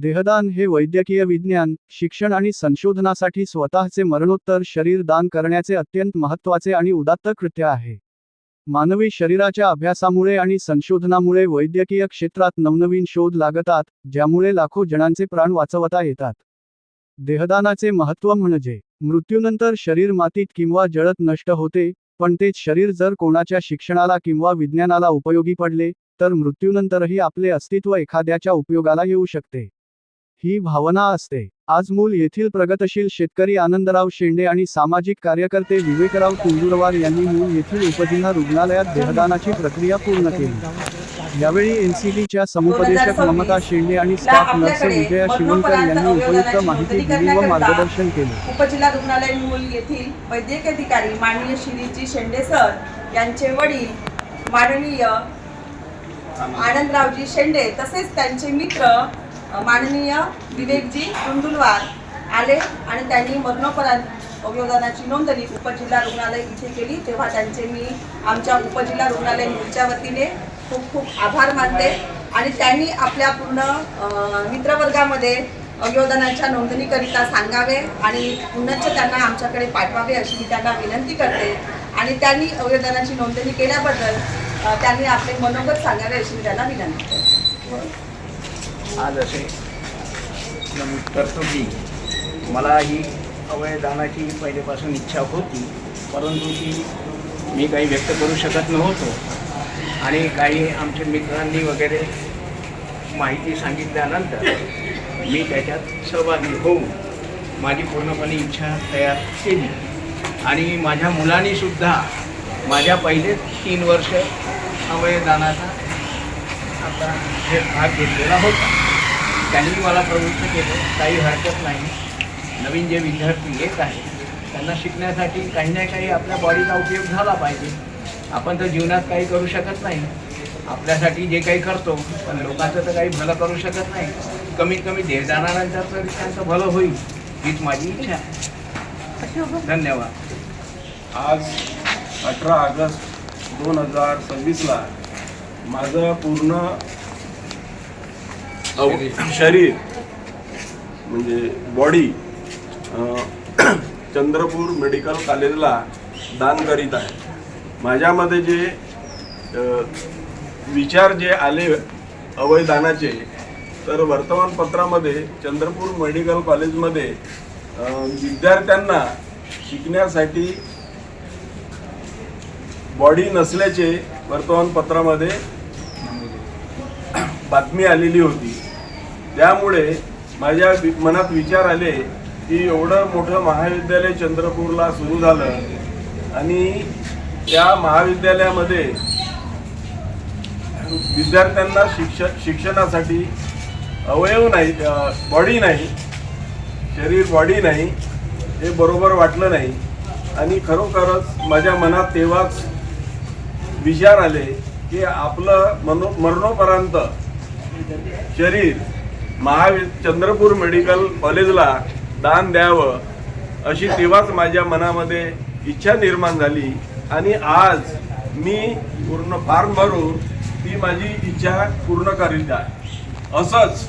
देहदान हे वैद्यकीय विज्ञान, शिक्षण आणि संशोधनासाठी स्वतःचे मरणोत्तर शरीर दान करण्याचे अत्यंत महत्त्वाचे आणि उदात्त कृत्य आहे. मानवी शरीराच्या अभ्यासामुळे आणि संशोधनामुळे वैद्यकीय क्षेत्रात नवनवीन शोध लागतात, ज्यामुळे लाखो जणांचे प्राण वाचवता येतात. देहदानाचे महत्त्व म्हणजे, मृत्यूनंतर शरीर मातीत किंवा जळत नष्ट होते, पण तेच शरीर जर कोणाच्या शिक्षणाला किंवा विज्ञानाला उपयोगी पडले, तर मृत्यूनंतरही आपले अस्तित्व एखाद्याच्या उपयोगाला येऊ शकते. ही भावना असते. आज मूल येथील प्रगतशील शेतकरी आनंदराव शेंडे आणि सामाजिक कार्यकर्ते विवेकराव कुंदुरवार यांनी मूल येथील उपजिल्हा रुग्णालयात देहदानाची प्रक्रिया पूर्ण केली. यावेळी एनसीडीच्या समुपदेशक ममता शेंडे आणि स्टाफ नर्स विजया शिवणकर यांनी उपयुक्त माहिती दिली व मार्गदर्शन केले. उपजिल्हा रुग्णालय मूल येथील वैद्यकीय अधिकारी माननीय श्रीजी शेंडे सर यांचे वडील माननीय आनंदरावजी शेंडे तसेच त्यांचे मित्र माननीय विवेकजी कुंदुरवार आले आणि त्यांनी मरणोपरांत अवयवदानाची नोंदणी उपजिल्हा रुग्णालय इथे केली. तेव्हा त्यांचे मी आमच्या उपजिल्हा रुग्णालय मूलच्या वतीने खूप खूप आभार मानते आणि त्यांनी आपल्या पूर्ण मित्रवर्गामध्ये अवयवदानाच्या नोंदणीकरिता सांगावे आणि पुनश्च त्यांना आमच्याकडे पाठवावे अशी मी त्यांना विनंती करते आणि त्यांनी अवयवदानाची नोंदणी केल्याबद्दल त्यांनी आपले मनोगत सांगावे अशी मी त्यांना विनंती करते. आज असे नमूद करतो की मला ही अवयवदानाची पहिलेपासून इच्छा होती, परंतु ती मी काही व्यक्त करू शकत नव्हतो आणि काही आमच्या मित्रांनी वगैरे माहिती सांगितल्यानंतर मी त्याच्यात सहभागी होऊन माझी पूर्णपणे इच्छा तयार केली आणि माझ्या मुलांनीसुद्धा माझ्या पहिले 3 वर्ष अवयवदानाचा आता हे भाग घेतलेला होता. त्यांनी मला प्रवृत्त केलं, काही हरकत नाही, नवीन जे विद्यार्थी येत आहे त्यांना शिकण्यासाठी काही ना काही आपल्या बॉडीचा उपयोग झाला पाहिजे. आपण तर जीवनात काही करू शकत नाही, आपल्यासाठी जे काही करतो पण लोकांचं तर काही भलं करू शकत नाही. कमीत कमी देहदानानंतर तरी त्यांचं भलं होईल हीच माझी इच्छा आहे. धन्यवाद. आज 18 ऑगस्ट 2026ला माझं पूर्ण शरीर म्हणजे बॉडी चंद्रपूर मेडिकल कॉलेजला दान करीत आहे. माझ्यामध्ये जे विचार जे आले अवयवदानाचे, तर वर्तमानपत्रामध्ये चंद्रपूर मेडिकल कॉलेजमध्ये विद्यार्थ्यांना शिकण्यासाठी बॉडी नसल्याचे वर्तमानपत्रामध्ये बातमी आलेली होती. त्यामुळे माझ्या मनात विचार आले की एवढं मोठं महाविद्यालय चंद्रपूरला सुरू झालं आणि त्या महाविद्यालयामध्ये विद्यार्थ्यांना शिक्षणासाठी अवयव नाही, बॉडी नाही, शरीर बॉडी नाही, हे बरोबर वाटलं नाही. आणि खरोखरच माझ्या मनात तेव्हाच विचार आले की आपलं मरणोपरांत शरीर चंद्रपूर मेडिकल कॉलेजला दान द्यावं अशी तेव्हाच माझ्या मनामध्ये इच्छा निर्माण झाली आणि आज मी पूर्ण फॉर्म भरून ती माझी इच्छा पूर्ण करीत आहे. असंच